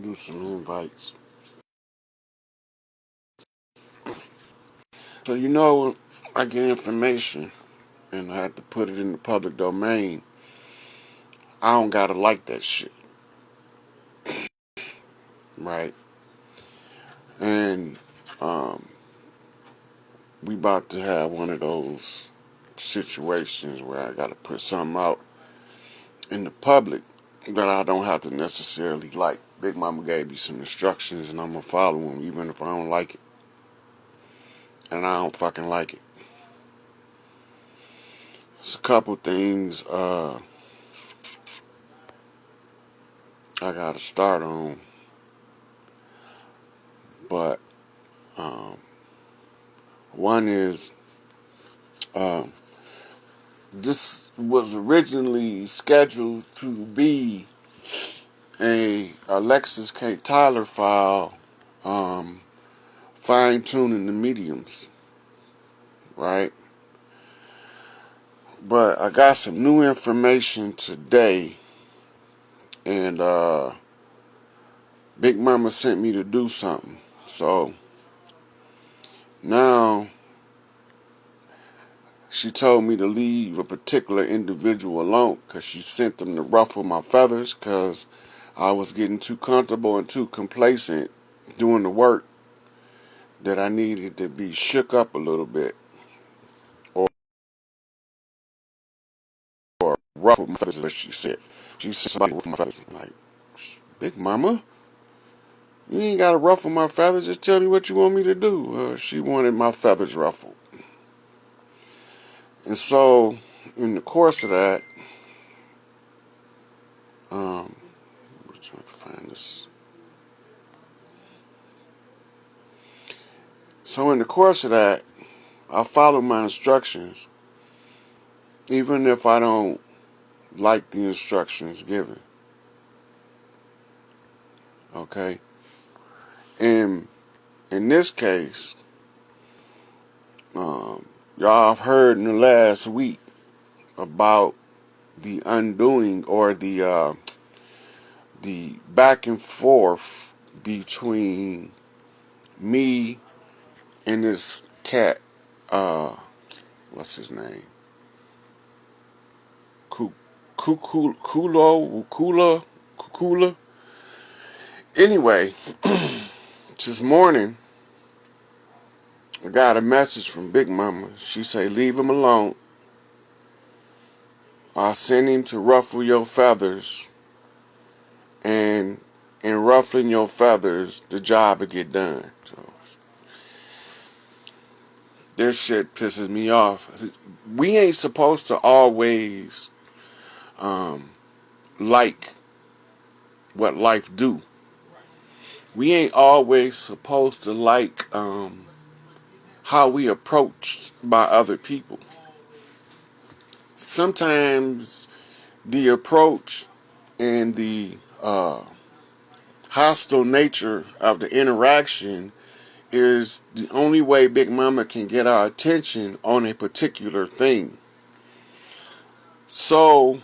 do some invites. So I get information and I have to put it in the public domain. I don't gotta like that shit, right? And we about to have one of those situations where I gotta put something out in the public that I don't have to necessarily like. Big Mama gave me some instructions and I'm gonna follow them even if I don't like it. And I don't fucking like it. It's a couple things I gotta start on, but one is this was originally scheduled to be a Alexis K. Tyler file, fine tuning the mediums, right? But I got some new information today, and Big Mama sent me to do something. So now she told me to leave a particular individual alone because she sent them to ruffle my feathers because I was getting too comfortable and too complacent doing the work that I needed to be shook up a little bit or ruffle my feathers, as she said. She said somebody ruffle my feathers. I'm like, Big Mama, you ain't got to ruffle my feathers. Just tell me what you want me to do. She wanted my feathers ruffled. And so, in the course of that, I'm trying to find this. So in the course of that, I follow my instructions, even if I don't like the instructions given. Okay? And in this case, y'all have heard in the last week about the undoing or the back and forth between me and this cat. What's his name? Kukula. Anyway, this morning I got a message from Big Mama. She say, leave him alone. I'll send him to ruffle your feathers, and in ruffling your feathers, the job will get done. So this shit pisses me off. We ain't supposed to always like what life do. We ain't always supposed to like how we approached by other people. Sometimes the approach and the hostile nature of the interaction is the only way Big Mama can get our attention on a particular thing. So,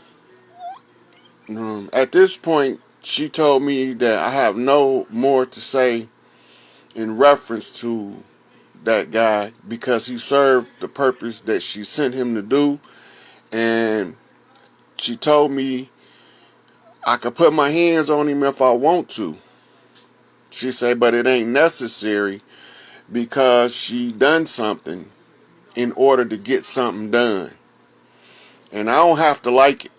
at this point, she told me that I have no more to say in reference to that guy because he served the purpose that she sent him to do, and she told me I could put my hands on him if I want to. She said, but it ain't necessary because she done something in order to get something done. And I don't have to like it.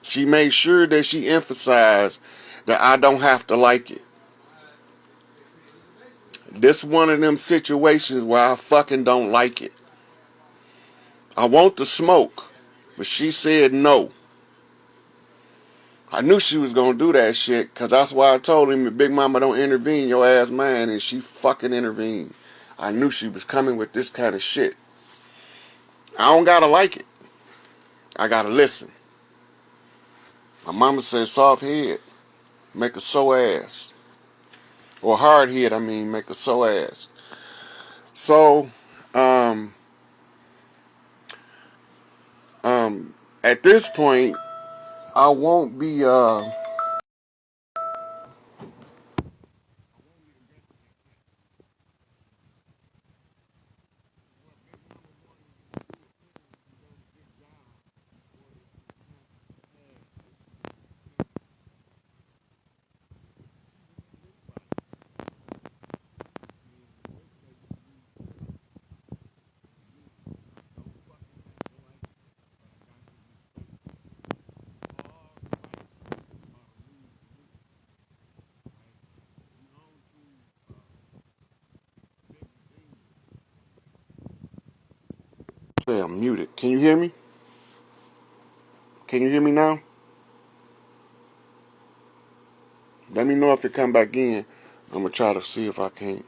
She made sure that she emphasized that I don't have to like it. This one of them situations where I fucking don't like it. I want to smoke, but she said no. I knew she was going to do that shit because that's why I told him if Big Mama don't intervene, your ass mine, and she fucking intervened. I knew she was coming with this kind of shit. I don't gotta like it. I gotta listen. My mama said soft head, make a sore ass. Or hard head, make a sore ass. So, at this point, I won't be, I'm muted. Can you hear me? Can you hear me now? Let me know if it come back in. I'm gonna try to see if I can.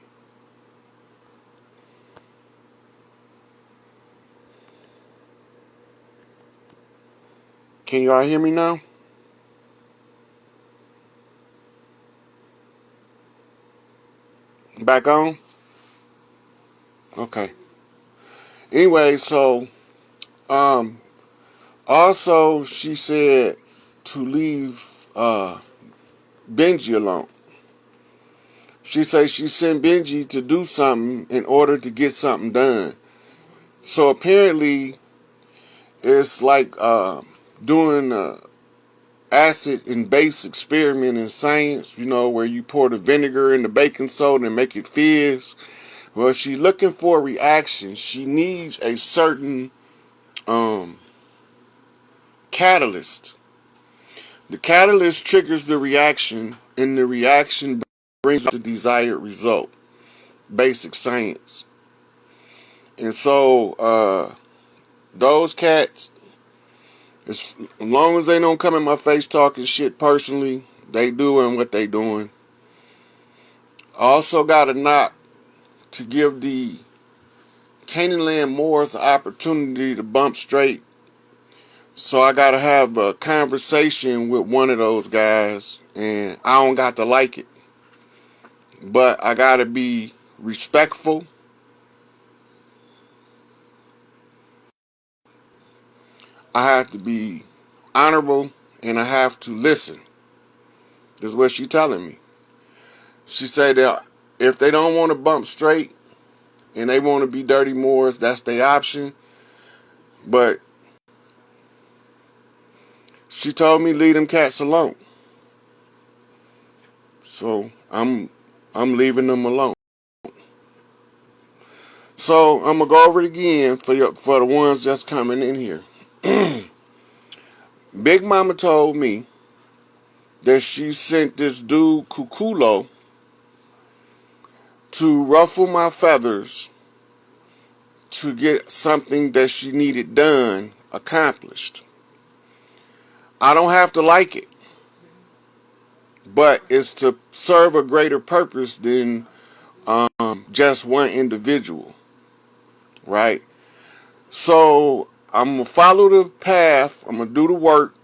Can y'all hear me now? Back on? Okay. Anyway, so also she said to leave Benji alone. She said she sent Benji to do something in order to get something done. So apparently it's like doing acid and base experiment in science, where you pour the vinegar in the baking soda and make it fizz. Well, she's looking for a reaction. She needs a certain catalyst. The catalyst triggers the reaction, and the reaction brings the desired result. Basic science. And so, those cats, as long as they don't come in my face talking shit personally, they doing what they doing. I also got a knock to give the Canaanland Moors the opportunity to bump straight. So I gotta have a conversation with one of those guys, and I don't got to like it, but I gotta be respectful. I have to be honorable, and I have to listen. This is what she's telling me. She said that if they don't want to bump straight and they want to be dirty Moors, that's their option. But she told me leave them cats alone. So I'm leaving them alone. So I'm gonna go over it again for the ones that's coming in here. Big Mama told me that she sent this dude Kukulo to ruffle my feathers to get something that she needed done accomplished. I don't have to like it, but it's to serve a greater purpose than just one individual, right? So I'm gonna follow the path. I'm gonna do the work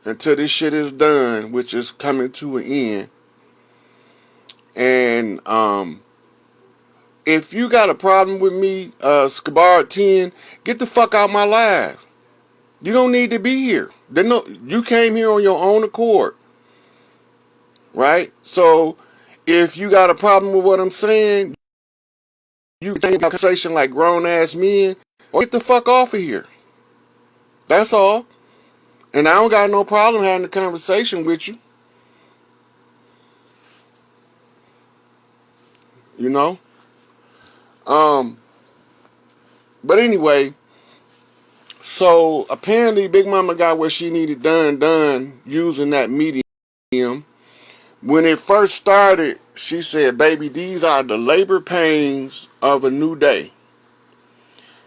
until this shit is done, which is coming to an end. And if you got a problem with me, Scabar 10, get the fuck out my live. You don't need to be here. You came here on your own accord, right? So if you got a problem with what I'm saying, you can take a conversation like grown ass men, or get the fuck off of here. That's all. And I don't got no problem having a conversation with you. You know? But anyway, so apparently Big Mama got what she needed done using that medium. When it first started, she said, baby, these are the labor pains of a new day.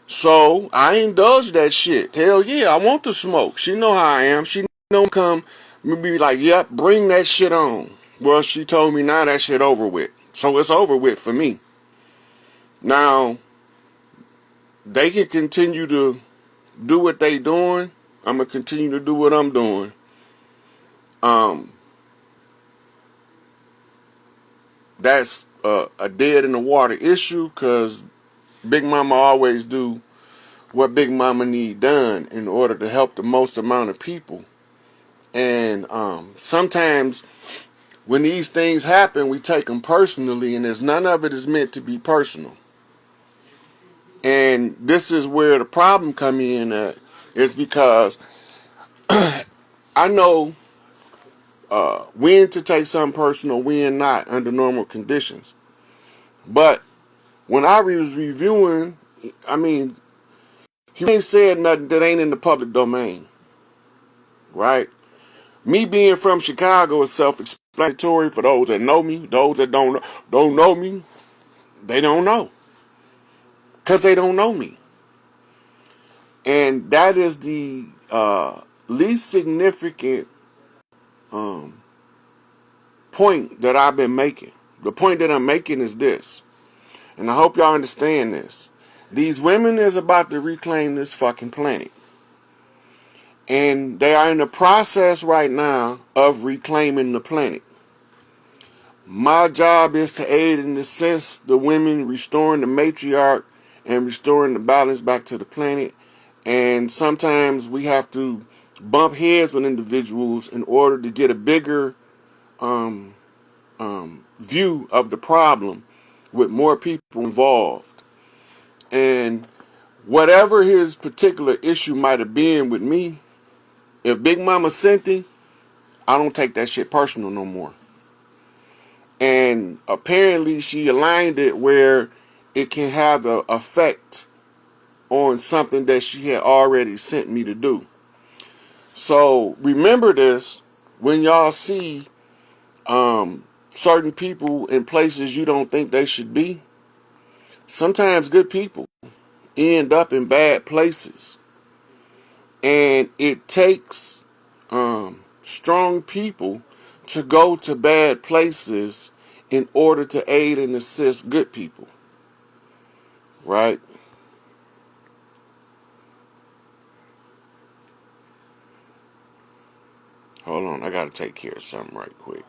So I indulged that shit. Hell yeah, I want to smoke. She know how I am. She don't come and be like, yep, bring that shit on. Well, she told me now that shit over with. So it's over with for me. Now, they can continue to do what they doing. I'm going to continue to do what I'm doing. That's a dead in the water issue because Big Mama always do what Big Mama need done in order to help the most amount of people. And sometimes when these things happen, we take them personally, and there's none of it is meant to be personal. And this is where the problem come in at, is because I know when to take something personal, when not under normal conditions. But when I was reviewing, I mean, he ain't said nothing that ain't in the public domain, right? Me being from Chicago is self-explanatory for those that know me. Those that don't know me, they don't know. Because they don't know me. And that is the least significant point that I've been making. The point that I'm making is this, and I hope y'all understand this. These women is about to reclaim this fucking planet. And they are in the process right now of reclaiming the planet. My job is to aid and assist the women restoring the matriarch and restoring the balance back to the planet. And sometimes we have to bump heads with individuals in order to get a bigger view of the problem with more people involved. And whatever his particular issue might have been with me, if Big Mama sent him, I don't take that shit personal no more. And apparently she aligned it where it can have an effect on something that she had already sent me to do. So remember this when y'all see certain people in places you don't think they should be. Sometimes good people end up in bad places. And it takes strong people to go to bad places in order to aid and assist good people. Right? Hold on, I gotta take care of something right quick.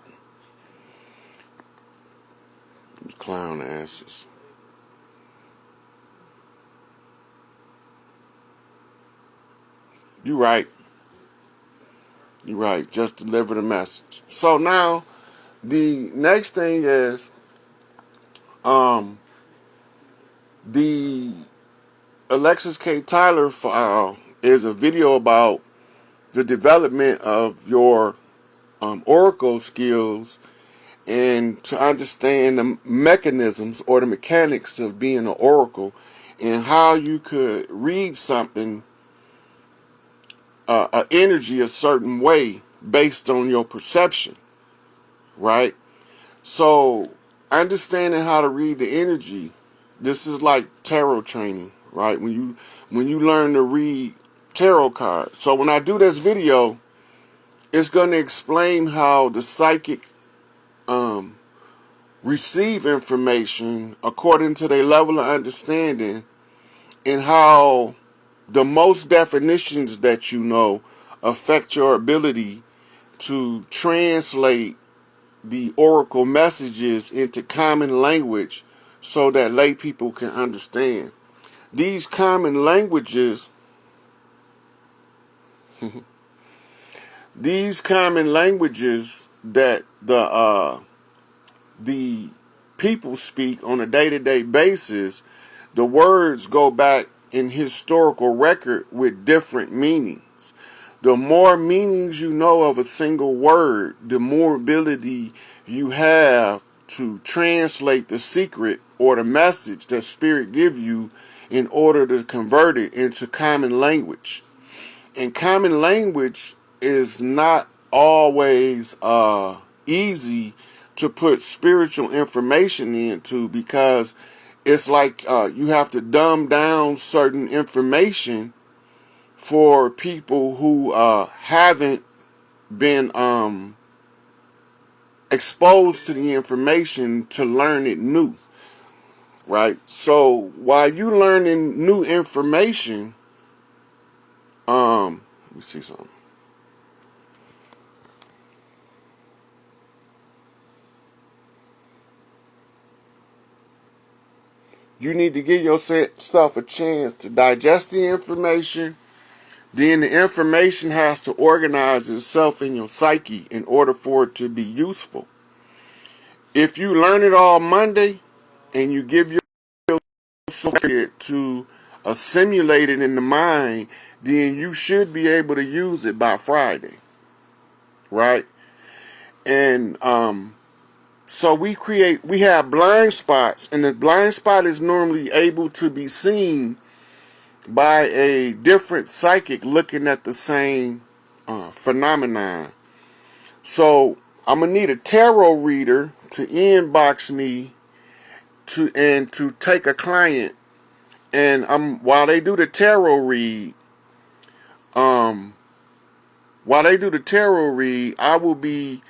These clown asses. You right. You right. Just deliver the message. So now, the next thing is, the Alexis K. Tyler file is a video about the development of your oracle skills and to understand the mechanisms or the mechanics of being an oracle and how you could read something, an energy a certain way based on your perception, right? So understanding how to read the energy, this is like tarot training, right? When you learn to read tarot cards. So when I do this video, it's going to explain how the psychic receive information according to their level of understanding, and how the most definitions that you know affect your ability to translate the oracle messages into common language so that lay people can understand. These common languages, that the people speak on a day-to-day basis, the words go back in historical record with different meanings. The more meanings you know of a single word, the more ability you have to translate the secret or the message that Spirit give you in order to convert it into common language. And common language is not always easy to put spiritual information into, because it's like you have to dumb down certain information for people who haven't been exposed to the information to learn it new, right? So while you learning new information, let me see something. You need to give yourself a chance to digest the information. Then the information has to organize itself in your psyche in order for it to be useful. If you learn it all Monday and you give yourself to assimilate it in the mind, then you should be able to use it by Friday, right? And so we have blind spots, and the blind spot is normally able to be seen by a different psychic looking at the same phenomenon. So I'm gonna need a tarot reader to inbox me to take a client, and while they do the tarot read, um, while they do the tarot read, I will be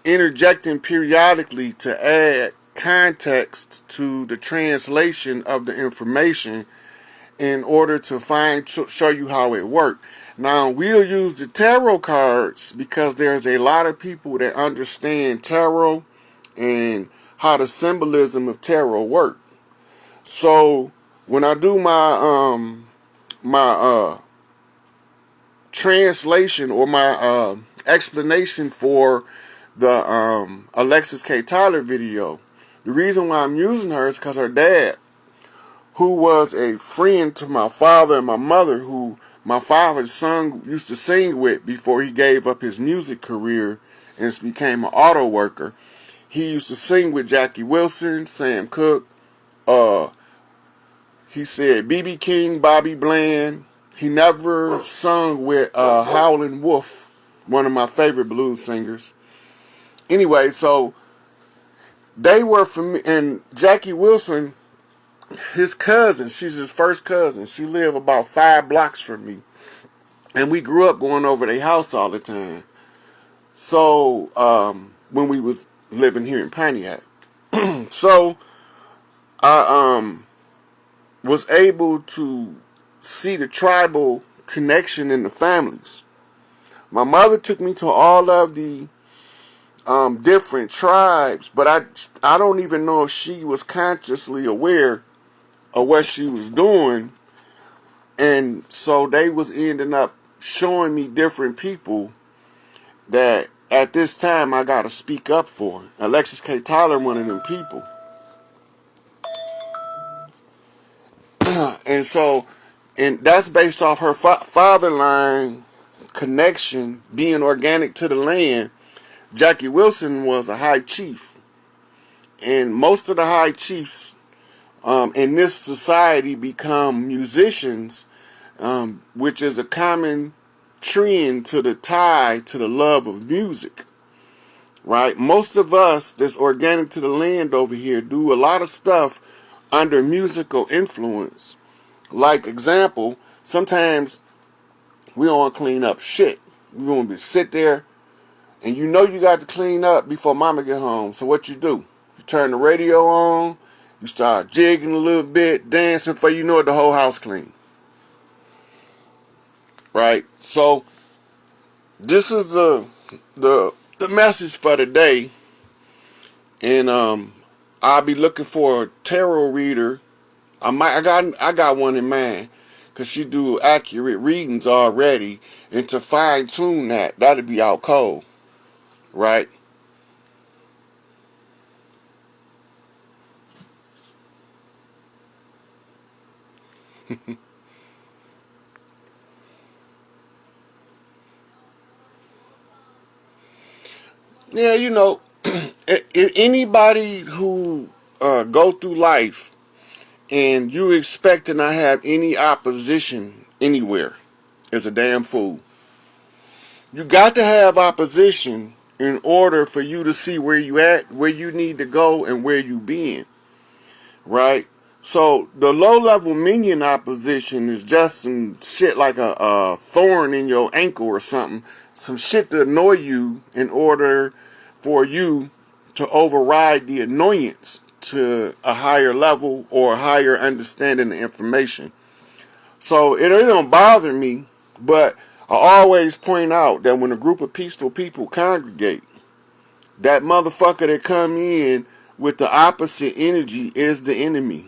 interjecting periodically to add context to the translation of the information in order to show you how it works. Now, we'll use the tarot cards because there's a lot of people that understand tarot and how the symbolism of tarot work. So when I do my translation or my explanation for the Alexis K. Tyler video, the reason why I'm using her is because her dad, who was a friend to my father and my mother, who my father used to sing with before he gave up his music career and became an auto worker. He used to sing with Jackie Wilson, Sam Cooke. He said B.B. King, Bobby Bland. He never sung with Howlin' Wolf, one of my favorite blues singers. Anyway, so they were from, and Jackie Wilson, his cousin, she's his first cousin. She lived about 5 blocks from me. And we grew up going over their house all the time. So, when we was living here in Pontiac. So, I was able to see the tribal connection in the families. My mother took me to all of the different tribes, but I don't even know if she was consciously aware of what she was doing. And so they was ending up showing me different people that at this time I gotta speak up for. Alexis K. Tyler, one of them people. And so, and that's based off her father line connection being organic to the land. Jackie Wilson was a high chief, and most of the high chiefs in this society become musicians, which is a common trend to the tie to the love of music. Right? Most of us that's organic to the land over here do a lot of stuff under musical influence. Like example, sometimes we don't want to clean up shit. We want to sit there and you know you got to clean up before mama get home. So what you do? You turn the radio on, you start jigging a little bit, dancing, for you know it, the whole house clean. Right? So this is the message for today. And I'll be looking for a tarot reader. I got one in mind, cause she do accurate readings already, and to fine tune that'd be out cold, right? Yeah, you know, anybody who go through life and you expect to not have any opposition anywhere is a damn fool. You got to have opposition in order for you to see where you at, where you need to go, and where you been, right? So the low-level minion opposition is just some shit like a thorn in your ankle or something, some shit to annoy you in order for you to override the annoyance to a higher level or a higher understanding of information. So it don't bother me, but I always point out that when a group of peaceful people congregate, that motherfucker that come in with the opposite energy is the enemy.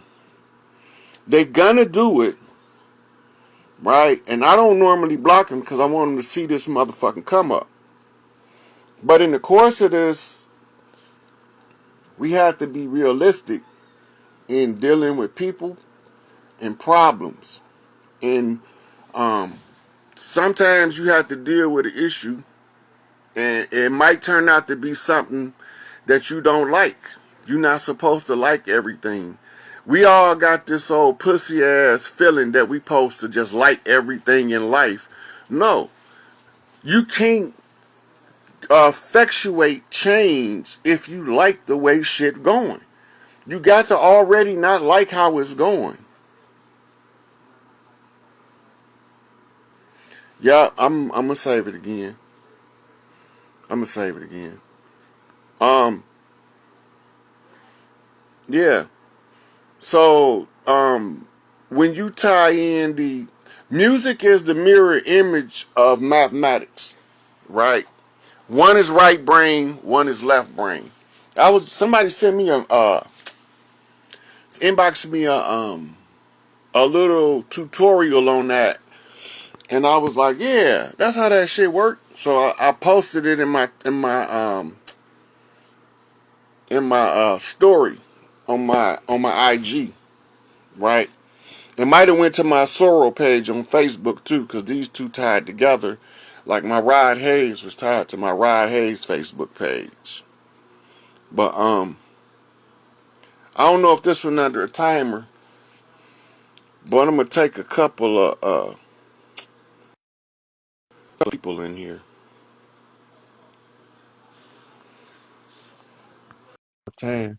They gonna do it, right? And I don't normally block them because I want them to see this motherfucking come up. But in the course of this, we have to be realistic in dealing with people and problems. And sometimes you have to deal with an issue, and it might turn out to be something that you don't like. You're not supposed to like everything. We all got this old pussy ass feeling that we supposed to just like everything in life. No, you can't effectuate change if you like the way shit going. You got to already not like how it's going. Yeah, I'm gonna save it again. I'm gonna save it again. Um, yeah. So, when you tie in the music is the mirror image of mathematics, right? One is right brain, one is left brain. Somebody sent me inboxed me a little tutorial on that, and I was like, yeah, that's how that shit worked. So I posted it in my story on my IG, right? It might have went to my Sorrow page on Facebook too, because these two tied together. Like my Rod Hayes was tied to my Rod Hayes Facebook page. But I don't know if this one under a timer, but I'm gonna take a couple of people in here. Time.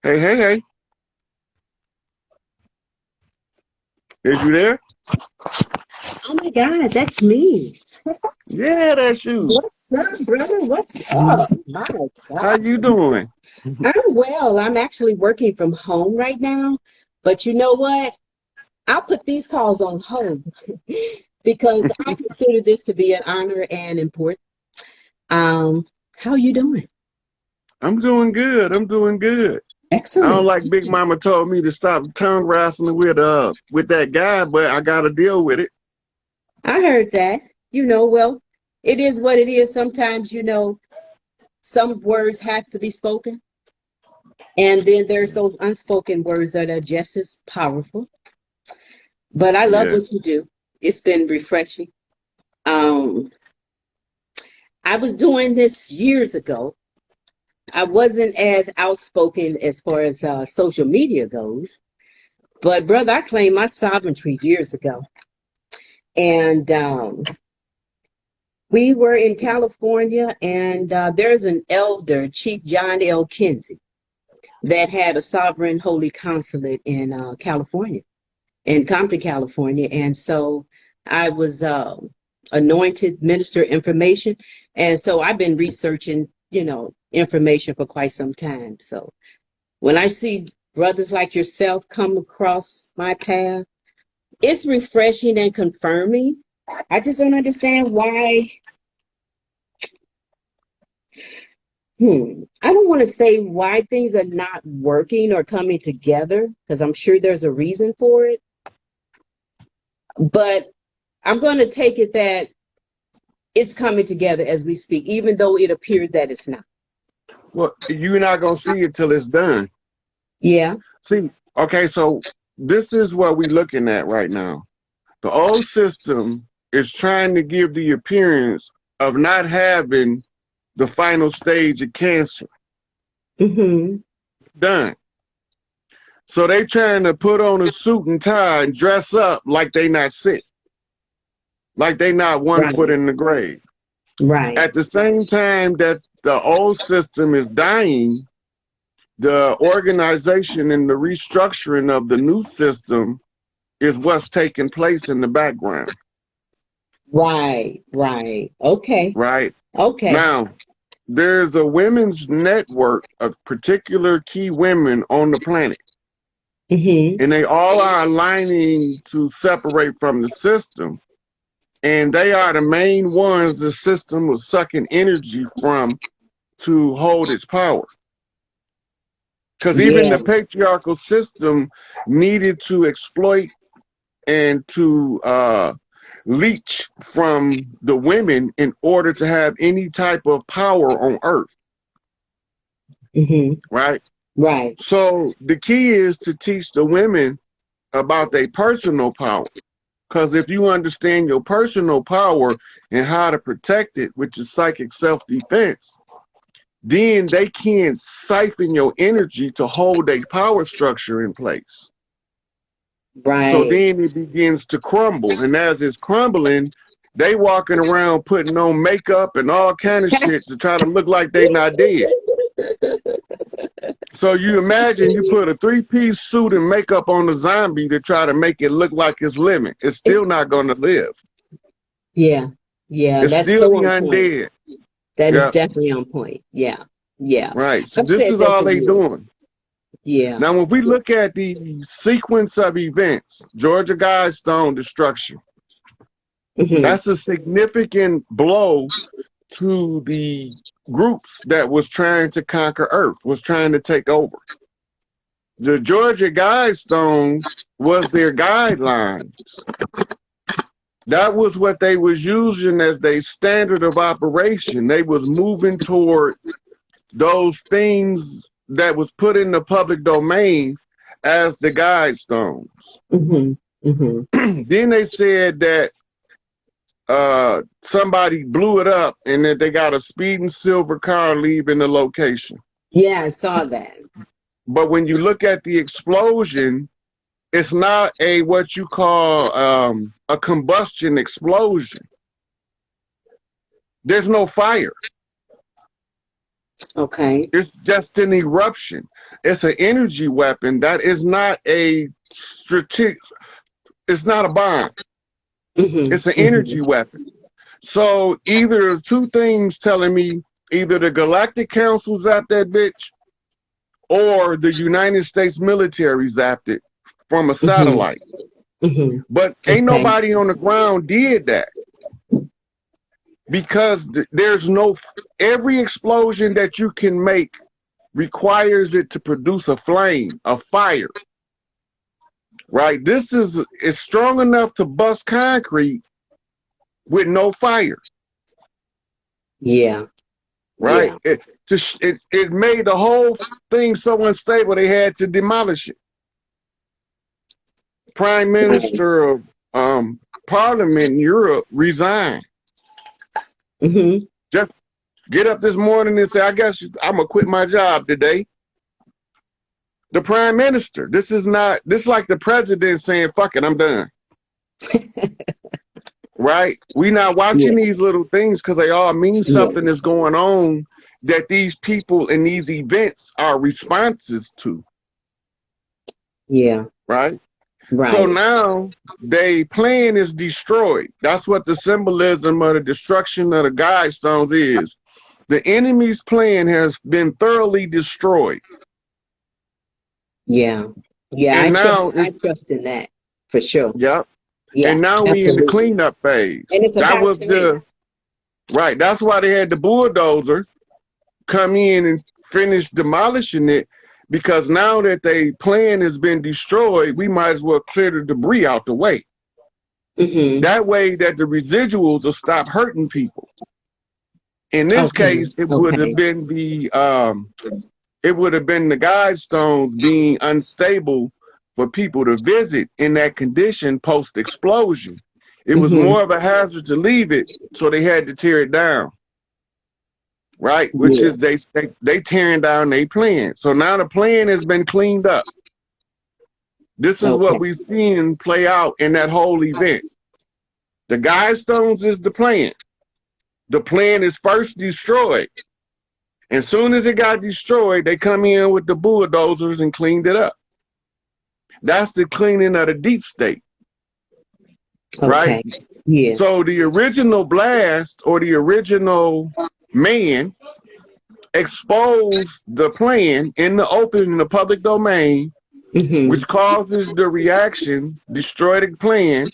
Hey, hey, hey. Is you there? Oh my God, that's me. Yeah, that's you. What's up, brother? What's up? My How God. you doing? I'm well. I'm actually working from home right now. But you know what? I'll put these calls on hold because I consider this to be an honor and important. Um, how you doing? I'm doing good. I'm doing good. I don't Excellent. like Big Mama told me to stop tongue wrestling with that guy, but I gotta deal with it. I heard that. Well, it is what it is. Sometimes, some words have to be spoken. And then there's those unspoken words that are just as powerful. But I love Yeah. what you do. It's been refreshing. Um, I was doing this years ago. I wasn't as outspoken as far as social media goes, but brother, I claimed my sovereignty years ago. And we were in California, and there's an elder, Chief John L. Kinsey, that had a sovereign holy consulate in California, in Compton, California. And so I was anointed minister information. And so I've been researching, information for quite some time. So when I see brothers like yourself come across my path, it's refreshing and confirming. I just don't understand why. I don't want to say why things are not working or coming together because I'm sure there's a reason for it. But I'm going to take it that it's coming together as we speak, even though it appears that it's not. Well, you're not gonna see it till it's done. Yeah. See, okay, so this is what we're looking at right now. The old system is trying to give the appearance of not having the final stage of cancer Hmm. done. So they trying to put on a suit and tie and dress up like they not sick, like they not one foot Right. in the grave. Right. At the same time that the old system is dying, the organization and the restructuring of the new system is what's taking place in the background, Right. Right. Okay. right? Okay. Now, there's a women's network of particular key women on the planet, Hmm. and they all are aligning to separate from the system. And they are the main ones the system was sucking energy from to hold its power. Because even Yeah. the patriarchal system needed to exploit and to leech from the women in order to have any type of power on earth, Hmm. right? Right. So the key is to teach the women about their personal power. Because if you understand your personal power and how to protect it, which is psychic self defense, then they can't siphon your energy to hold a power structure in place. So Right. then it begins to crumble. And as it's crumbling, they walking around putting on makeup and all kind of shit to try to look like they not dead. So you imagine you put a three-piece suit and makeup on a zombie to try to make it look like it's living. It's still not going to live. Yeah. Yeah. It's That's still so the on point. undead. That is Yeah, definitely on point. Yeah. Yeah. right. So I've this said is that all for they years. doing. Yeah. Now, when we look at the sequence of events, Georgia Guidestone destruction, Hmm. that's a significant blow to the groups that was trying to conquer Earth, was trying to take over. The Georgia Guidestones was their guidelines. That was what they was using as their standard of operation. They was moving toward those things that was put in the public domain as the Guidestones. Hmm. Hmm. Then they said that somebody blew it up and that they got a speeding silver car leaving the location. Yeah, I saw that. But when you look at the explosion, it's not a what you call a combustion explosion. There's no fire. Okay. It's just an eruption. It's an energy weapon. That is not a strategic. It's not a bomb. Hmm. It's an Hmm. energy weapon. So either two things telling me either the Galactic Council zapped that bitch or the United States military zapped it from a Hmm. satellite. Hmm. But ain't Okay. nobody on the ground did that because there's no, every explosion that you can make requires it to produce a flame, a fire, right? This is strong enough to bust concrete with no fire, Yeah. right? Yeah. It made the whole thing so unstable they had to demolish it. Prime Right. Minister of Parliament in Europe resigned. Hmm. Just get up this morning and say, I guess I'm gonna quit my job today. The Prime Minister. This is like the president saying, fuck it, I'm done. Right? We not watching Yeah. these little things because they all mean Yeah. something is going on that these people in these events are responses to. Yeah. Right? So Right. now they plan is destroyed. That's what the symbolism of the destruction of the Guidestones is. The enemy's plan has been thoroughly destroyed. Yeah. Yeah. And now I trust in that for sure. yep. And Yeah. now we in the Absolutely. cleanup phase. And it's That about was to be. right. That's why they had the bulldozer come in and finish demolishing it, because now that the plan has been destroyed, we might as well clear the debris out the way. Hmm. That way that the residuals will stop hurting people. In this Okay. case, it would have Okay. been the Guidestones being unstable for people to visit in that condition post explosion. It was Hmm. more of a hazard to leave it, so they had to tear it down. Right, which Yeah. is they tearing down their plan. So now the plan has been cleaned up. This is what Okay. we've seen play out in that whole event. The Guidestones is the plan. The plan is first destroyed. As soon as it got destroyed, they come in with the bulldozers and cleaned it up. That's the cleaning of the deep state, right? Okay. Yeah. So the original blast or the original man exposed the plan in the open, in the public domain, Hmm. which causes the reaction, destroy the plan,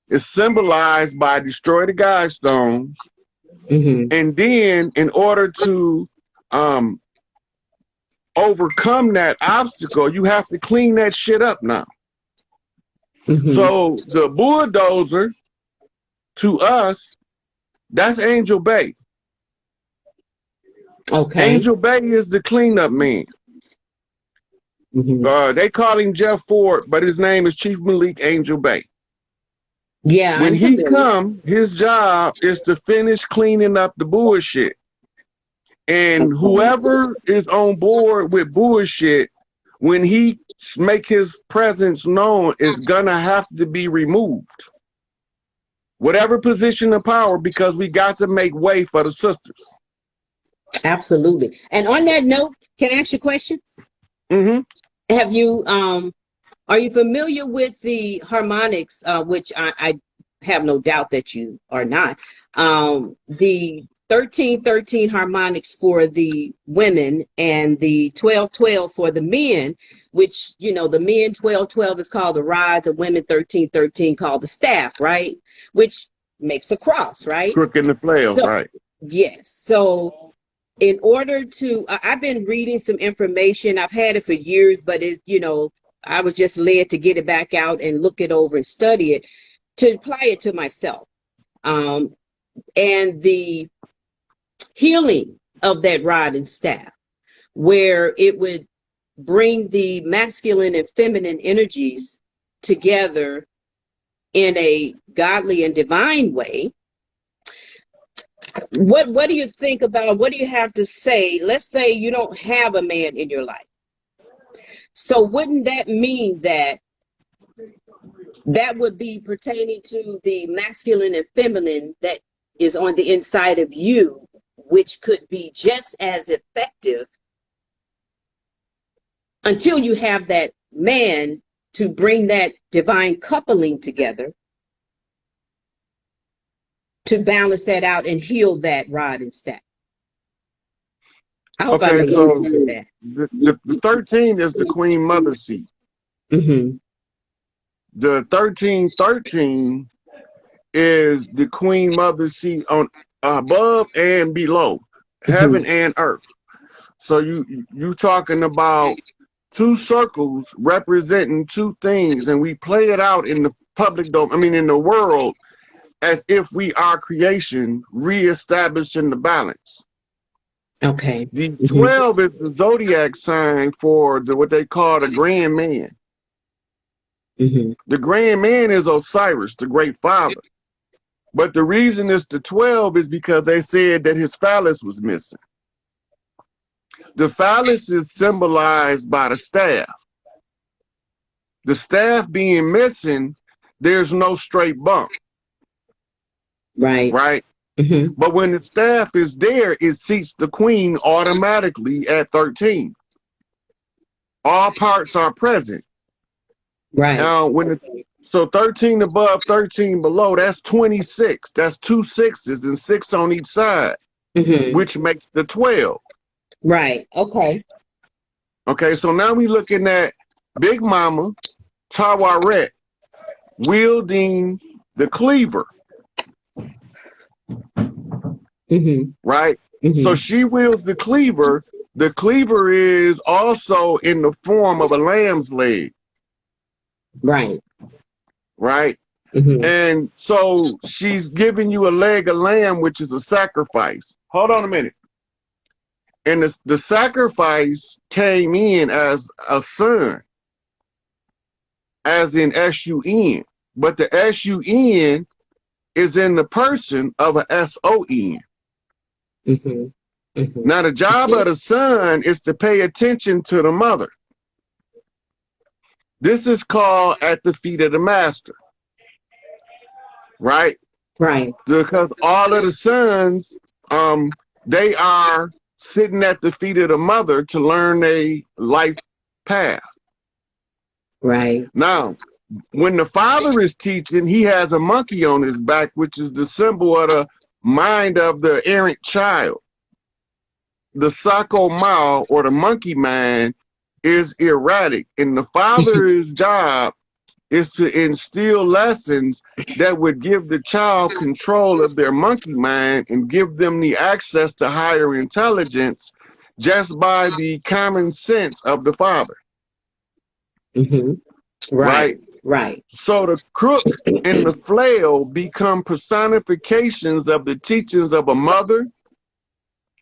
is symbolized by destroy the Guidestones. Hmm. And then in order to um, overcome that obstacle, you have to clean that shit up now. Hmm. So the bulldozer to us, that's Angel Bay. Okay. Angel Bay is the cleanup man. Hmm. They call him Jeff Ford, but his name is Chief Malik Angel Bay. Yeah, When I'm he familiar. come, his job is to finish cleaning up the bullshit. And Okay. whoever is on board with bullshit, when he make his presence known, is gonna have to be removed. Whatever position of power, because we got to make way for the sisters. Absolutely. And on that note, can I ask you a question? Mm-hmm. Have you are you familiar with the harmonics, which I have no doubt that you are not? The 1313 harmonics for the women and the 1212 for the men, which, you know, the men 1212 is called the rod, the women 1313 called the staff, right? Which makes a cross, right? Crook in the flail, So, right? yes. So, in order to, I've been reading some information. I've had it for years, but it, you know, I was just led to get it back out and look it over and study it to apply it to myself. Um, and the healing of that rod and staff, where it would bring the masculine and feminine energies together in a godly and divine way. What do you think about, what do you have to say? Let's say you don't have a man in your life. So wouldn't that mean that that would be pertaining to the masculine and feminine that is on the inside of you, which could be just as effective until you have that man to bring that divine coupling together to balance that out and heal that rod and staff. I hope I Okay, made so sense with that. the 13 is the queen mother seat. Mm-hmm. The 1313 is the queen mother seat on above and below, Mm-hmm. heaven and earth. So you talking about two circles representing two things, and we play it out in the public domain, I mean in the world, as if we are creation reestablishing the balance. Okay. The Mm-hmm. 12 is the zodiac sign for what they call the grand man. Mm-hmm. The grand man is Osiris, the great father. But the reason it's the 12 is because they said that his phallus was missing. The phallus is symbolized by the staff. The staff being missing, there's no straight bump, Right. right? Mm-hmm. But when the staff is there, it seats the queen automatically at 13. All parts are present. Right. Now, so 13 above, 13 below, that's 26. That's two sixes and six on each side, Mm-hmm. which makes the 12. Right. Okay. Okay, so now we looking at Big Mama Tawaret wielding the cleaver, Mm-hmm. right? So Mm-hmm. she wields the cleaver. The cleaver is also in the form of a lamb's leg, Right. right? Mm-hmm. And so she's giving you a leg of lamb, which is a sacrifice. Hold on a minute. And the sacrifice came in as a son, as in S-U-N. But the S-U-N is in the person of a S-O-N. Mm-hmm. Mm-hmm. Now, the job of the son is to pay attention to the mother. This is called at the feet of the master, right? Right. Because all of the sons, they are sitting at the feet of the mother to learn a life path. Right. Now, when the father is teaching, he has a monkey on his back, which is the symbol of the mind of the errant child. The Sako Mao, or the monkey mind, is erratic, and the father's job is to instill lessons that would give the child control of their monkey mind and give them the access to higher intelligence just by the common sense of the father. Mm-hmm. Right. Right? Right. So the crook and the flail become personifications of the teachings of a mother.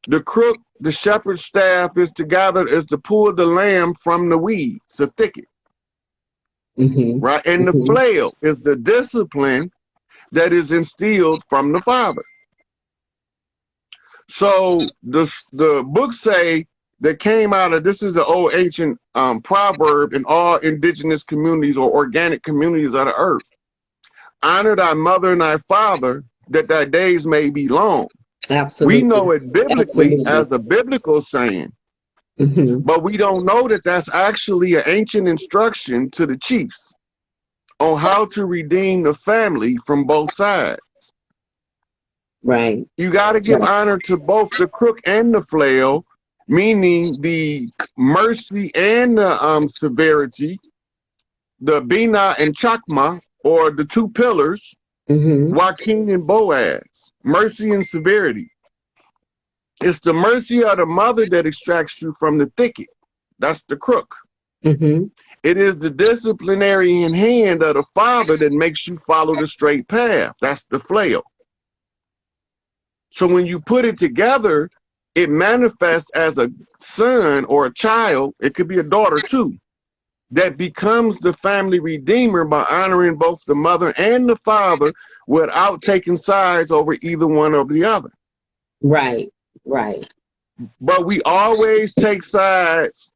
The crook, the shepherd's staff, is to pull the lamb from the weeds, the thicket. Mm-hmm. Right? And the Mm-hmm. flail is the discipline that is instilled from the father. So the books say that came out of, this is the old ancient proverb in all indigenous communities or organic communities of the earth. Honor thy mother and thy father, that thy days may be long. Absolutely. We know it biblically Absolutely. as a biblical saying. Mm-hmm. But we don't know that that's actually an ancient instruction to the chiefs on how to redeem the family from both sides. Right. You got to give honor to both the crook and the flail, meaning the mercy and the severity, the Bina and Chakma, or the two pillars, Mm-hmm. Joaquin and Boaz, mercy and severity. It's the mercy of the mother that extracts you from the thicket. That's the crook. Mm-hmm. It is the disciplinary in hand of the father that makes you follow the straight path. That's the flail. So when you put it together, it manifests as a son or a child. It could be a daughter too, that becomes the family redeemer by honoring both the mother and the father without taking sides over either one or the other. Right. Right. But we always take sides.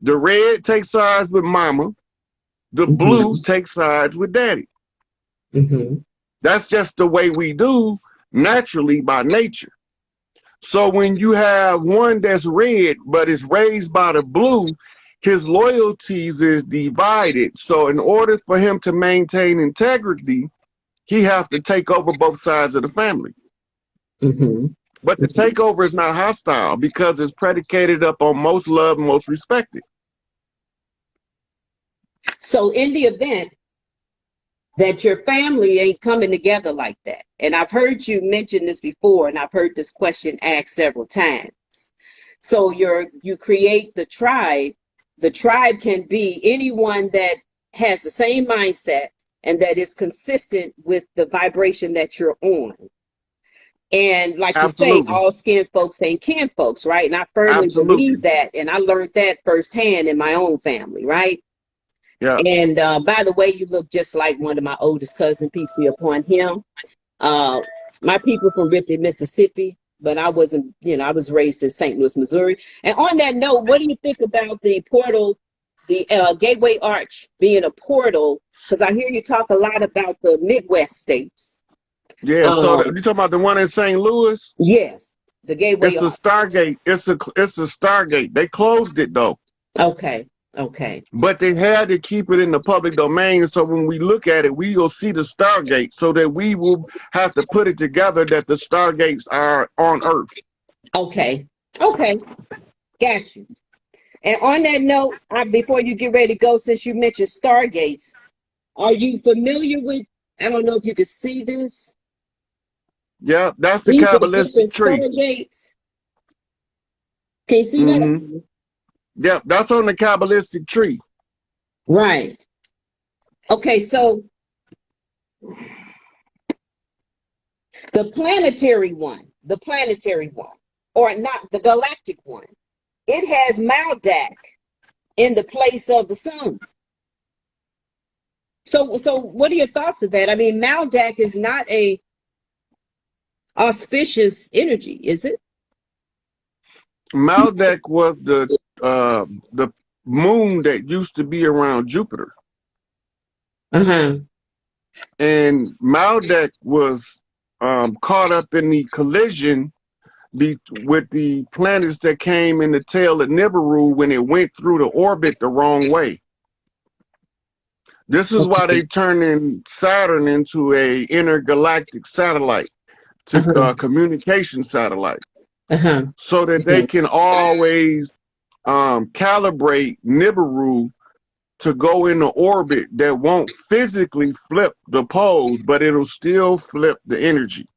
The red takes sides with mama. The blue Mm-hmm. takes sides with daddy. Mm-hmm. That's just the way we do naturally by nature. So when you have one that's red but is raised by the blue, his loyalties is divided. So in order for him to maintain integrity, he have to take over both sides of the family. Mm-hmm. But the takeover is not hostile because it's predicated upon most love, most respected. So in the event that your family ain't coming together like that, and I've heard you mention this before, and I've heard this question asked several times. So you create the tribe. The tribe can be anyone that has the same mindset and that is consistent with the vibration that you're on. And like you say, Absolutely. all skin folks ain't kin folks, right? And I firmly believe Absolutely. that. And I learned that firsthand in my own family, right? Yeah. And by the way, you look just like one of my oldest cousins, peace be upon him. Uh, my people from Ripley, Mississippi, but I wasn't, I was raised in St. Louis, Missouri. And on that note, what do you think about the portal, the Gateway Arch being a portal? Because I hear you talk a lot about the Midwest states. Yeah. So you talking about the one in St. Louis? Yes, the Gateway It's a Arch. Stargate. It's a Stargate. They closed it though. Okay, okay, But they had to keep it in the public domain. So when we look at it, we will see the Stargate so that we will have to put it together that the Stargates are on Earth. okay, okay. Got you. And on that note, before you get ready to go, since you mentioned Stargates, are you familiar with? I don't know if you can see this. Yeah, that's the These are different Kabbalistic tree. Stargates. Can you see Hmm. that? Yep, that's on the Kabbalistic tree. Right. Okay, so the planetary one, or not the galactic one, it has Maldek in the place of the sun. So what are your thoughts of that? I mean, Maldek is not a auspicious energy, is it? Maldek was the moon that used to be around Jupiter. Uh-huh. And Maldek was caught up in the collision with the planets that came in the tail of Nibiru when it went through the orbit the wrong way. This is why Okay. they turning Saturn into a intergalactic satellite, to Uh-huh. communication satellite, Uh-huh. so that they Uh-huh. can always calibrate Nibiru to go into orbit that won't physically flip the poles, but it'll still flip the energy.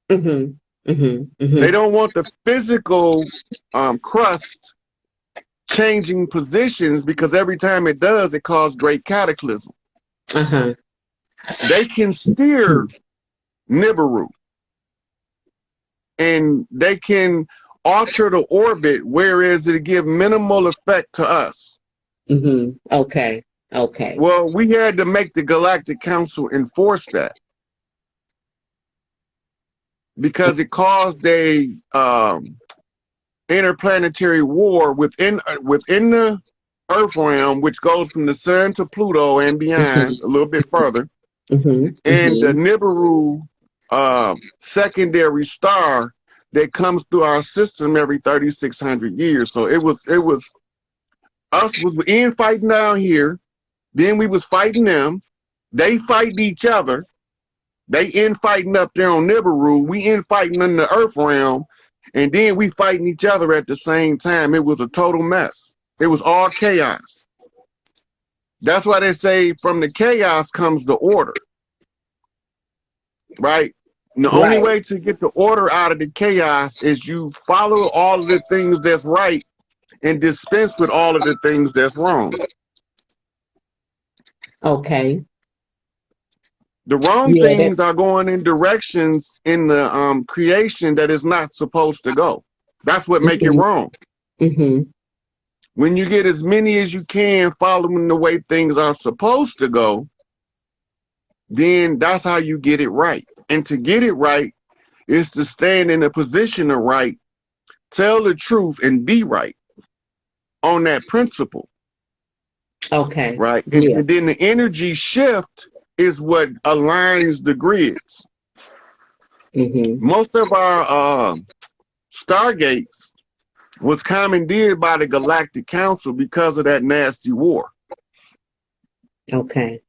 Mm-hmm. Mm-hmm. They Mm-hmm. don't want the physical crust changing positions because every time it does, it causes great cataclysm. Uh-huh. They can steer Nibiru and they can alter the orbit, whereas it give minimal effect to us. Mm-hmm. Okay. Okay. Well, we had to make the Galactic Council enforce that because it caused a interplanetary war within the Earth realm, which goes from the Sun to Pluto and beyond Mm-hmm. a little bit further. Mm-hmm. And the Mm-hmm. Nibiru secondary star that comes through our system every 3,600 years. So it was us was infighting down here, then we was fighting them. They fighting each other. They infighting up there on Nibiru. We infighting in the Earth realm, and then we fighting each other at the same time. It was a total mess. It was all chaos. That's why they say from the chaos comes the order, right? And the only Right. way to get the order out of the chaos is you follow all of the things that's right and dispense with all of the things that's wrong. Okay. The wrong Yeah. That. things are going in directions in the creation that is not supposed to go. That's what make it Mm-hmm. wrong. Mm-hmm. When you get as many as you can following the way things are supposed to go, then that's how you get it right. And to get it right is to stand in a position of right, tell the truth, and be right on that principle, Okay. right? Yeah. And then the energy shift is what aligns the grids. Mm-hmm. Most of our stargates was commandeered by the Galactic Council because of that nasty war. Okay.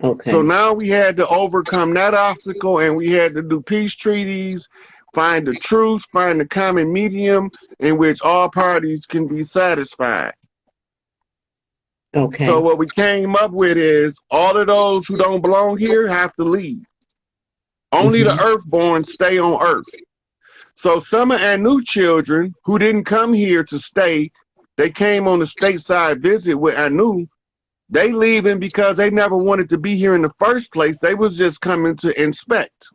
So Okay. now we had to overcome that obstacle, and we had to do peace treaties, find the truth, find the common medium in which all parties can be satisfied. So Okay. what we came up with is all of those who don't belong here have to leave. Only the Mm-hmm. Earthborn stay on Earth. So some of our new children who didn't come here to stay, they came on the stateside visit with Anu. They leaving because they never wanted to be here in the first place. They was just coming to inspect,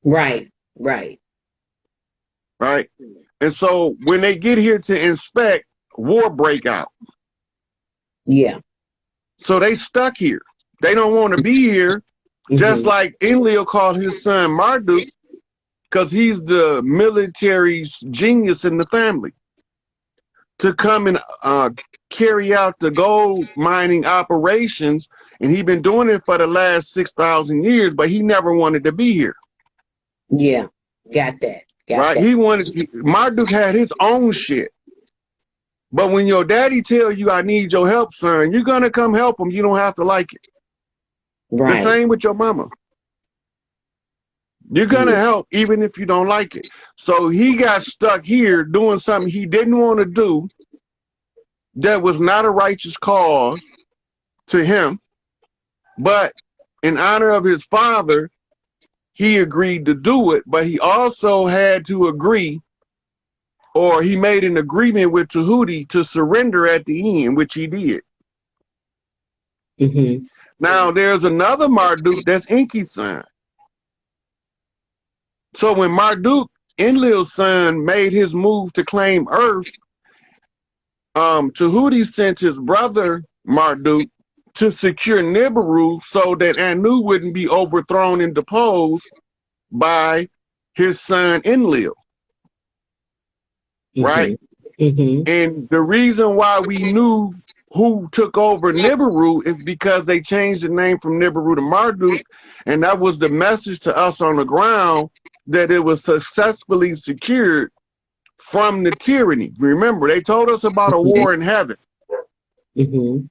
Right. Right. right? And so when they get here to inspect, war break out. Yeah. So they stuck here. They don't want to be here. Just Mm-hmm. like Enlil called his son Marduk, because he's the military's genius in the family, to come and carry out the gold mining operations. And he's been doing it for the last 6,000 years, but he never wanted to be here. Yeah. Got that. Got Right? that. Marduk had his own shit. But when your daddy tell you, I need your help, son, you're going to come help him. You don't have to like it. The Right. same with your mama. You're going to Yeah. help even if you don't like it. So he got stuck here doing something he didn't want to do that was not a righteous cause to him. But in honor of his father, he agreed to do it. But he also had to agree, or he made an agreement with Tahuti to surrender at the end, which he did. Mm-hmm. Now, there's another Marduk that's Enki's son. So when Marduk, Enlil's son, made his move to claim Earth, Tahuti sent his brother Marduk to secure Nibiru so that Anu wouldn't be overthrown and deposed by his son Enlil, right? Mm-hmm. Mm-hmm. And the reason why we knew who took over Nibiru is because they changed the name from Nibiru to Marduk, and that was the message to us on the ground that it was successfully secured from the tyranny. Remember, they told us about a war in heaven. Mm-hmm.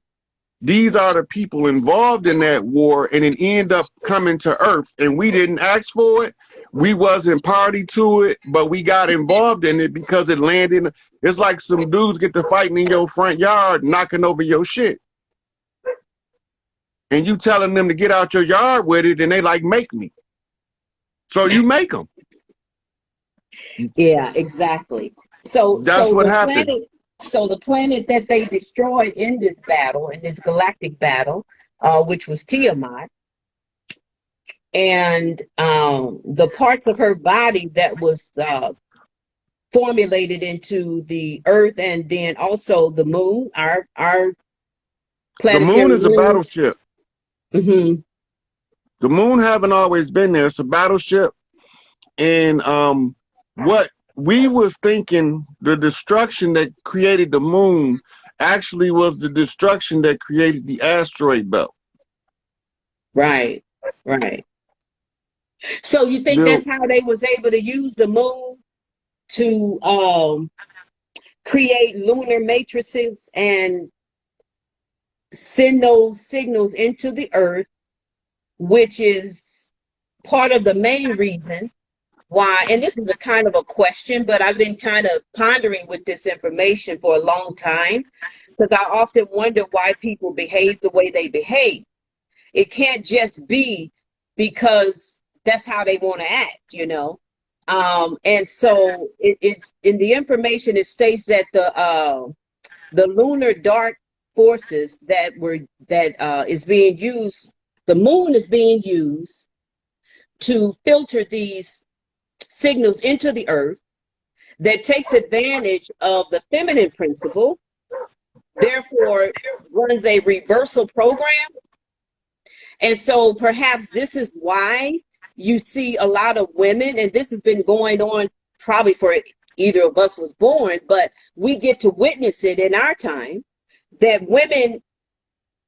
These are the people involved in that war, and it ended up coming to Earth, and we didn't ask for it. We wasn't party to it, but we got involved in it because it landed. It's like some dudes get to fighting in your front yard, knocking over your shit. And you telling them to get out your yard with it, and they like, make me. So you make them. Yeah, exactly. So That's so what the happened. planet so the planet that they destroyed in this battle, in this galactic battle, which was Tiamat, and the parts of her body that was formulated into the Earth, and then also the moon, our The moon planetary is a moon. battleship. Mm-hmm. The moon haven't always been there. It's a battleship. And what we was thinking, the destruction that created the moon actually was the destruction that created the asteroid belt. Right, right. So you think The that's how they was able to use the moon to create lunar matrices and send those signals into the earth, which is part of the main reason why, and this is a kind of a question, but I've been kind of pondering with this information for a long time because I often wonder why people behave the way they behave. It can't just be because that's how they want to act. And so it in the information it states that the lunar dark forces that is being used, the moon is being used to filter these signals into the earth that takes advantage of the feminine principle, therefore runs a reversal program. And so perhaps this is why you see a lot of women, and this has been going on probably for either of us was born, but we get to witness it in our time, that women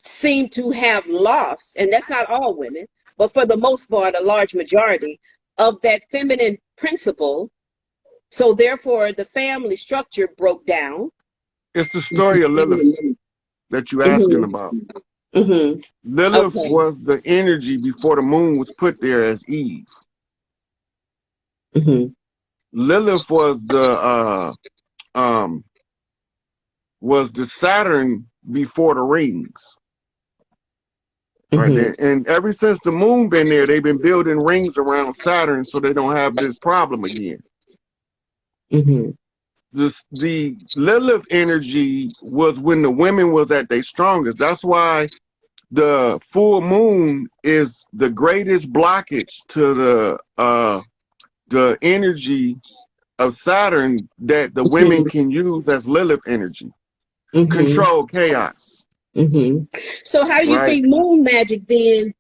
seem to have lost, and that's not all women, but for the most part, a large majority of that feminine principle. So therefore, the family structure broke down. it's the story of Lilith that you're asking Hmm. about. Hmm. Lilith Okay. was the energy before the moon was put there as Eve. Hmm. Lilith um was the Saturn before the rings. Right Hmm. there. And ever since the moon been there, they've been building rings around Saturn so they don't have this problem again. Hmm. The Lilith energy was when the women was at their strongest. That's why the full moon is the greatest blockage to the energy of Saturn that the women Hmm. can use as Lilith energy. Hmm. Control chaos, Hmm. So how do you right? think moon magic then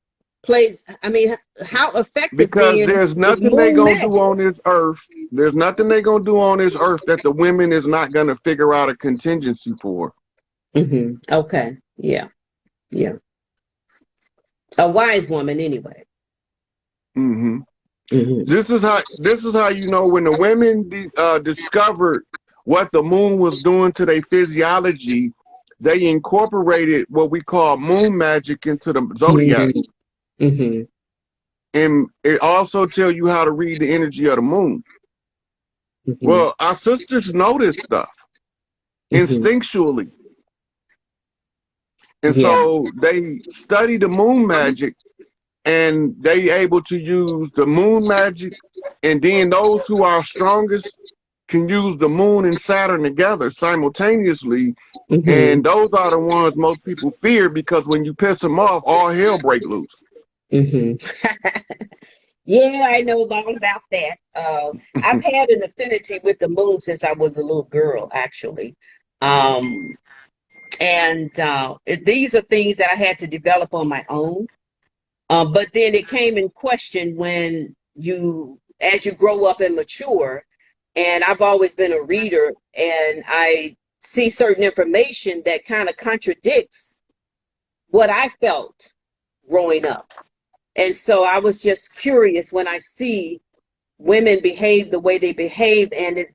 plays? I mean, how effective Because then there's is nothing they moon gonna do magic? on this earth. There's nothing they gonna do on this earth that the women is not gonna figure out a contingency for. Okay. Yeah. Yeah. A wise woman, anyway. hmm Hmm. This is how you know when the women discovered what the moon was doing to their physiology. They incorporated what we call moon magic into the zodiac, Hmm. Hmm. and it also tell you how to read the energy of the moon. Hmm. Well, our sisters know this stuff Hmm. instinctually, and Yeah. so they study the moon magic, and they able to use the moon magic, and then those who are strongest can use the moon and Saturn together simultaneously, Hmm. and those are the ones most people fear because when you piss them off, all hell break loose. Hmm. Yeah, I know all about that. I've had an affinity with the moon since I was a little girl, actually. Um, and these are things that I had to develop on my own. But then it came in question when as you grow up and mature, and I've always been a reader, and I see certain information that kind of contradicts what I felt growing up. And so I was just curious when I see women behave the way they behave and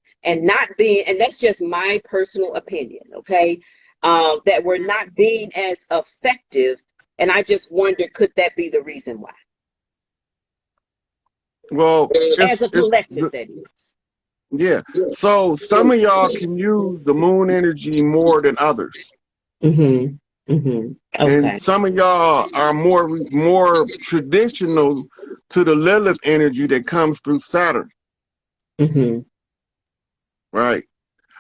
not being, and that's just my personal opinion, okay? That we're not being as effective. And I just wonder, could that be the reason why? Well, As a collective, that is. yeah. So some of y'all can use the moon energy more than others, Mm-hmm. Mm-hmm. and Okay. some of y'all are more traditional to the Lilith energy that comes through Saturn, Mm-hmm. right?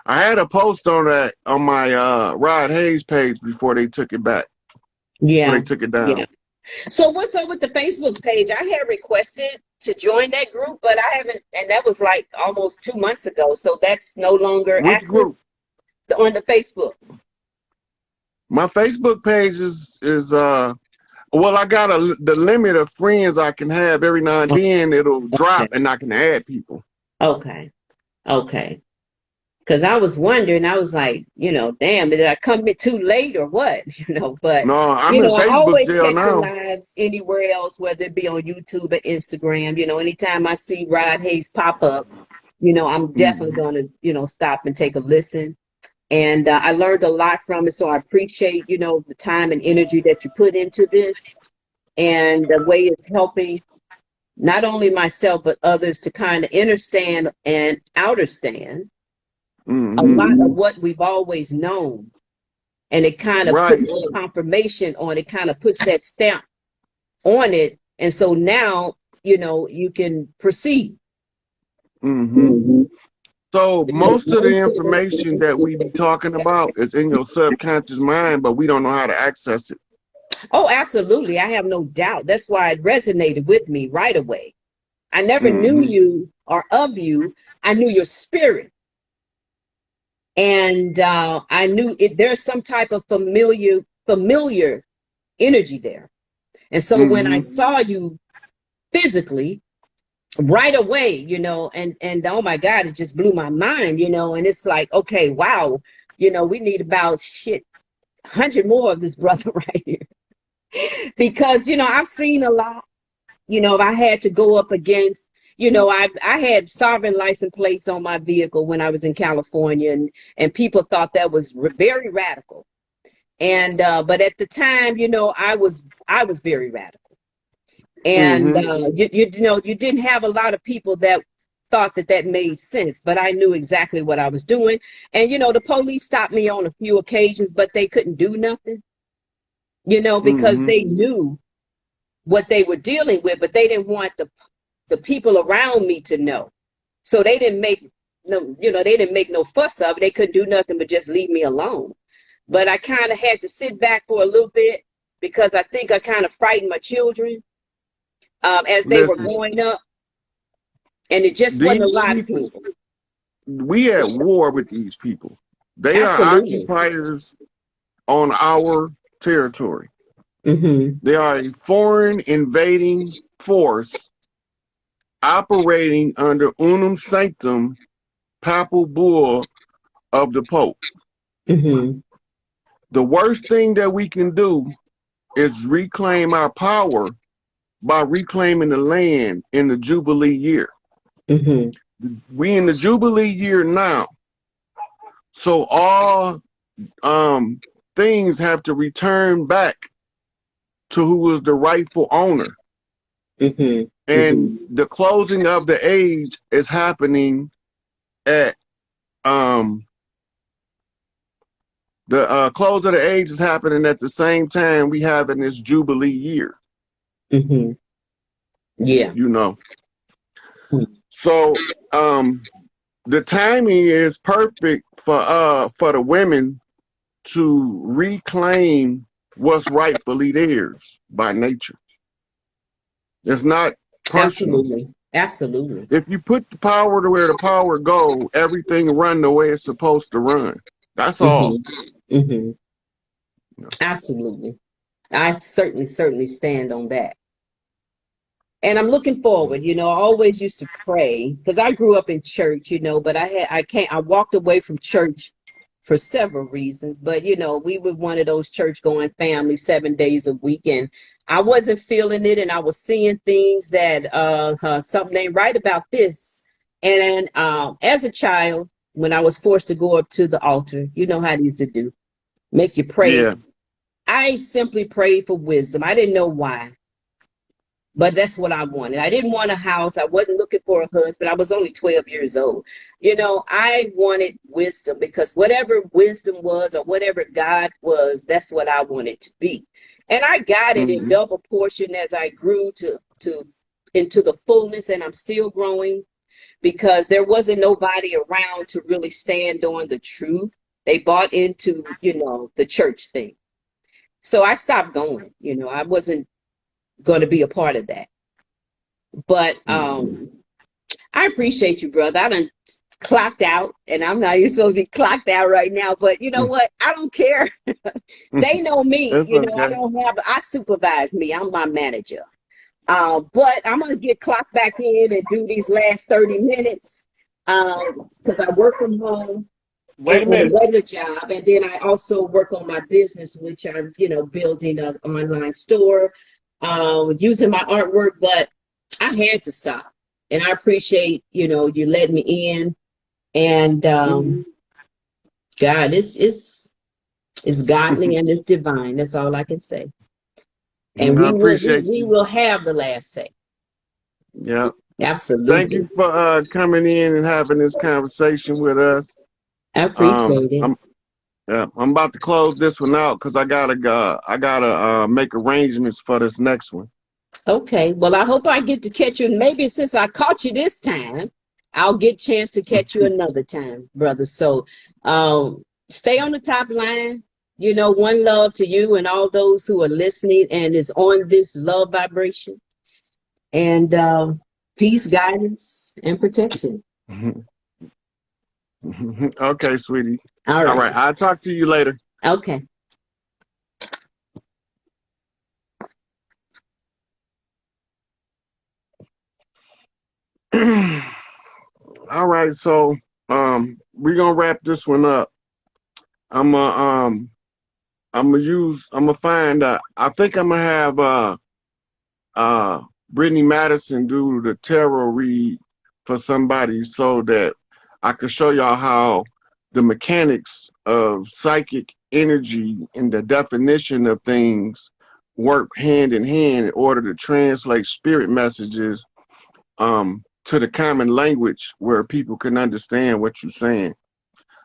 I had a post on that on my Rod Hayes page before they took it back, before they Yeah. took it Yeah. down. So what's up with the Facebook page? I had requested to join that group, but I haven't, and that was like almost 2 months ago. So that's no longer Which active group? on the Facebook. My Facebook page is well, I got the limit of friends I can have. Every now and then it'll drop Okay. and I can add people. Okay. Okay. Because I was wondering, I was like, damn, did I come in too late or what? But, No, I'm in I Facebook always jail catch the now. lives anywhere else, whether it be on YouTube or Instagram. Anytime I see Rod Hayes pop up, I'm definitely Hmm. going to, stop and take a listen. And I learned a lot from it. So I appreciate, the time and energy that you put into this and the way it's helping not only myself, but others to kind of understand and understand a Hmm. lot of what we've always known. And it kind of puts Right. the confirmation on it, kind of puts that stamp on it. And so now, you can proceed. Hmm. Mhm. So most of the information that we be talking about is in your subconscious mind, but we don't know how to access it. Oh, absolutely. I have no doubt. That's why it resonated with me right away. I never knew Hmm. you or of you. I knew your spirit. And I knew it. There's some type of familiar energy there. And so when I Hmm. saw you physically, right away, and oh my God, it just blew my mind, and it's like, okay, wow, we need about 100 more of this brother right here. Because, I've seen a lot, if I had to go up against, I had sovereign license plates on my vehicle when I was in California, and people thought that was very radical. And but at the time, I was very radical. And Hmm. you didn't have a lot of people that thought that made sense, but I knew exactly what I was doing. And the police stopped me on a few occasions, but they couldn't do nothing, because Hmm. they knew what they were dealing with, but they didn't want the people around me to know. So they didn't make no fuss of it. They couldn't do nothing but just leave me alone. But I kind of had to sit back for a little bit because I think I kind of frightened my children as they were Listen, growing up, and it just wasn't a these lot of people, people. we at war with these people. They are Absolutely. occupiers on our territory. Hmm. They are a foreign invading force operating under unum sanctum papal bull of the Pope. Hmm. The worst thing that we can do is reclaim our power by reclaiming the land in the Jubilee year. Hmm. We in the Jubilee year now. So all um, things have to return back to who was the rightful owner. Hmm. And the closing of the age is happening at um, the close of the age is happening at the same time we have in this Jubilee year, Hmm. Yeah. you know. So the timing is perfect for the women to reclaim what's rightfully theirs by nature. It's not personal. Absolutely. Absolutely. If you put the power to where the power go, everything run the way it's supposed to run. That's all. Hmm. Hmm. You know. Absolutely. I certainly stand on that. And I'm looking forward, I always used to pray because I grew up in church, but I walked away from church for several reasons. But, we were one of those church going families 7 days a week, and I wasn't feeling it. And I was seeing things that, something ain't right about this. And, as a child, when I was forced to go up to the altar, you know how they used to do, make you pray. Yeah. I simply prayed for wisdom. I didn't know why. But that's what I wanted. I didn't want a house. I wasn't looking for a husband. I was only 12 years old. I wanted wisdom because whatever wisdom was or whatever God was, that's what I wanted to be. And I got it in Hmm. double portion as I grew to into the fullness, and I'm still growing because there wasn't nobody around to really stand on the truth. They bought into, the church thing. So I stopped going. I wasn't going to be a part of that. But Hmm. I appreciate you, brother. I done clocked out, and I'm not even supposed to be clocked out right now. But you know what? I don't care. They know me. It's I okay. don't have. I supervise me. I'm my manager. But I'm gonna get clocked back in and do these last 30 minutes because I work from home. Wait a on a minute. regular job, and then I also work on my business, which I'm, building an online store, using my artwork. But I had to stop, and I appreciate, you letting me in. And God, it's godly and it's divine. That's all I can say. And I we will we, appreciate we you. will have the last say. Yeah. Thank you Absolutely. for coming in and having this conversation with us. I appreciate it. I'm yeah, I'm about to close this one out because I gotta make arrangements for this next one. Okay. Well, I hope I get to catch you. Maybe since I caught you this time, I'll get a chance to catch you another time, brother. So stay on the top line. One love to you and all those who are listening and is on this love vibration. And peace, guidance, and protection. Okay, sweetie. All All right. right, I'll talk to you later. Okay. All right, so we're gonna wrap this one up. I'm I'm gonna find I think I'm gonna have Brittany Madison do the tarot read for somebody so that I can show y'all how the mechanics of psychic energy and the definition of things work hand in hand in order to translate spirit messages to the common language where people can understand what you're saying.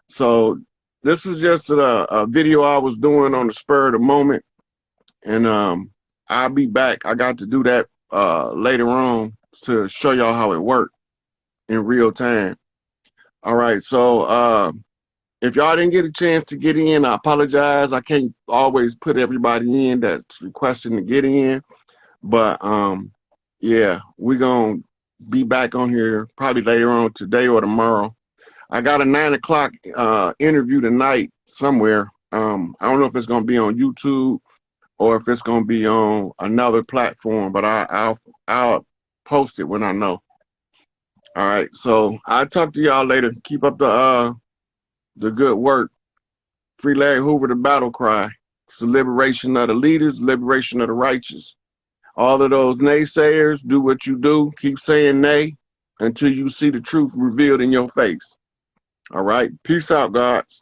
So this was just a video I was doing on the spur of the moment, and I'll be back. I got to do that later on to show y'all how it worked in real time. All right, so if y'all didn't get a chance to get in, I apologize. I can't always put everybody in that's requesting to get in, but yeah, we're gonna be back on here probably later on today or tomorrow. I got a 9 o'clock interview tonight somewhere. I don't know if it's gonna be on YouTube or if it's gonna be on another platform, but I'll post it when I know. All right, so I'll talk to y'all later. Keep up the good work. Free Larry Hoover, the battle cry. It's the liberation of the leaders, liberation of the righteous. All of those naysayers, do what you do. Keep saying nay until you see the truth revealed in your face. All right. Peace out, gods.